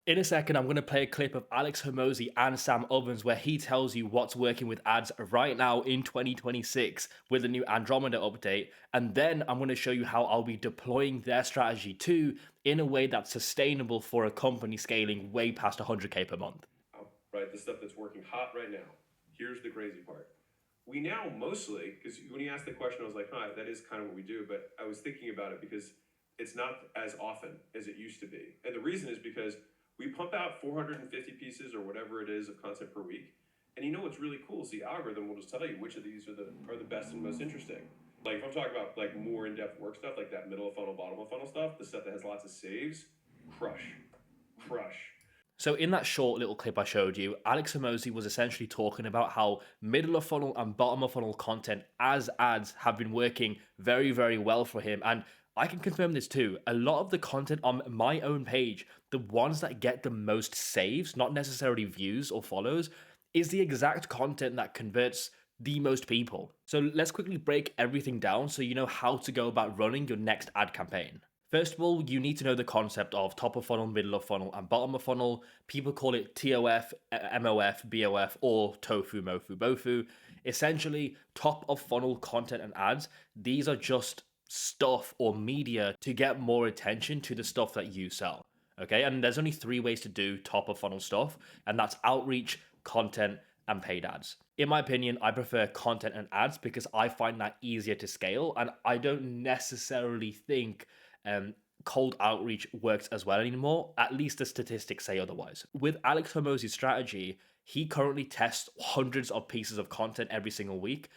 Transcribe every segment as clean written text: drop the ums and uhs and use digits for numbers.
In a second, I'm going to play a clip of Alex Hormozi and Sam Ovens where he tells you what's working with ads right now in 2026 with the new Andromeda update. And then I'm going to show you how I'll be deploying their strategy too in a way that's sustainable for a company scaling way past 100K per month. Right, the stuff that's working hot right now. Here's the crazy part. We now mostly, because when you asked the question, I was like, huh, that is kind of what we do. But I was thinking about it because it's not as often as it used to be. And the reason is because we pump out 450 pieces or whatever it is of content per week. And you know what's really cool is the algorithm will just tell you which of these are the best and most interesting. Like if I'm talking about like more in-depth work stuff, like that middle of funnel, bottom of funnel stuff, the stuff that has lots of saves, crush. So in that short little clip I showed you, Alex Hormozi was essentially talking about how middle of funnel and bottom of funnel content as ads have been working very, very well for him. And I can confirm this too. A lot of the content on my own page, the ones that get the most saves, not necessarily views or follows, is the exact content that converts the most people. So let's quickly break everything down so you know how to go about running your next ad campaign. First of all, you need to know the concept of top of funnel, middle of funnel, and bottom of funnel. People call it TOF, MOF, BOF, or TOFU, MOFU, BOFU. Essentially, top of funnel content and ads, these are just stuff or media to get more attention to the stuff that you sell. Okay, and there's only 3 ways to do top of funnel stuff, and that's outreach, content, and paid ads. In my opinion, I prefer content and ads because I find that easier to scale, and I don't necessarily think cold outreach works as well anymore. At least the statistics say otherwise. With Alex Hormozi's strategy, he currently tests hundreds of pieces of content every single week.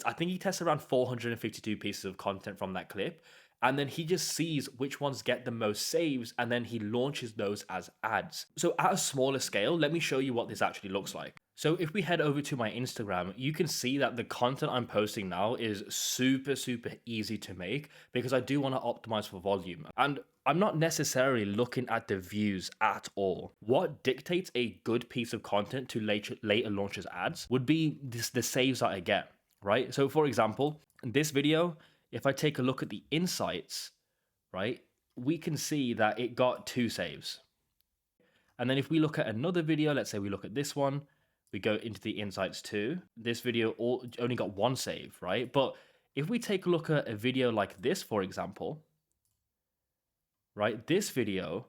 I think he tests around 452 pieces of content from that clip. And then he just sees which ones get the most saves and then he launches those as ads. So at a smaller scale, let me show you what this actually looks like. So if we head over to my Instagram, you can see that the content I'm posting now is super, super easy to make because I do want to optimize for volume. And I'm not necessarily looking at the views at all. What dictates a good piece of content to later launch as ads would be the saves that I get, right? So for example, in this video, if I take a look at the insights, right, we can see that it got 2 saves. And then if we look at another video, let's say we look at this one, we go into the insights too. This video only got 1 save, right? But if we take a look at a video like this, for example, right, this video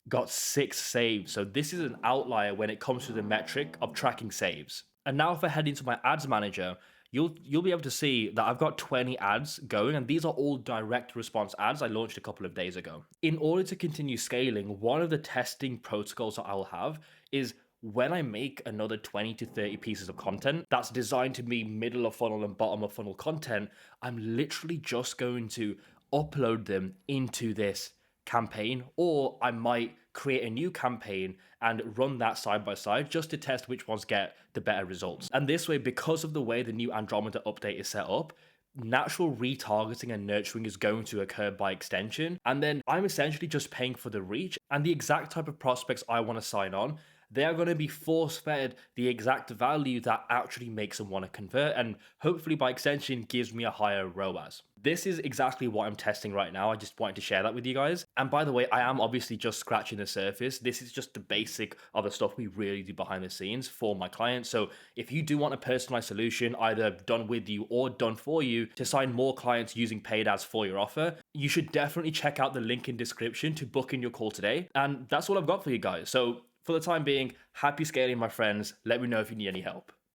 got 6 saves. So this is an outlier when it comes to the metric of tracking saves. And now if I head into my ads manager, you'll be able to see that I've got 20 ads going, and these are all direct response ads I launched a couple of days ago. In order to continue scaling, one of the testing protocols that I will have is when I make another 20 to 30 pieces of content that's designed to be middle of funnel and bottom of funnel content, I'm literally just going to upload them into this campaign, or I might create a new campaign and run that side by side just to test which ones get the better results. And this way, because of the way the new Andromeda update is set up, natural retargeting and nurturing is going to occur by extension. And then I'm essentially just paying for the reach and the exact type of prospects I want to sign on. They are going to be force fed the exact value that actually makes them want to convert, and hopefully by extension gives me a higher ROAS. This is exactly what I'm testing right now. I just wanted to share that with you guys. And by the way, I am obviously just scratching the surface. This is just the basic of the stuff we really do behind the scenes for my clients. So if you do want a personalized solution, either done with you or done for you, to sign more clients using paid ads for your offer, you should definitely check out the link in description to book in your call today. And that's all I've got for you guys. So for the time being, happy scaling, my friends. Let me know if you need any help.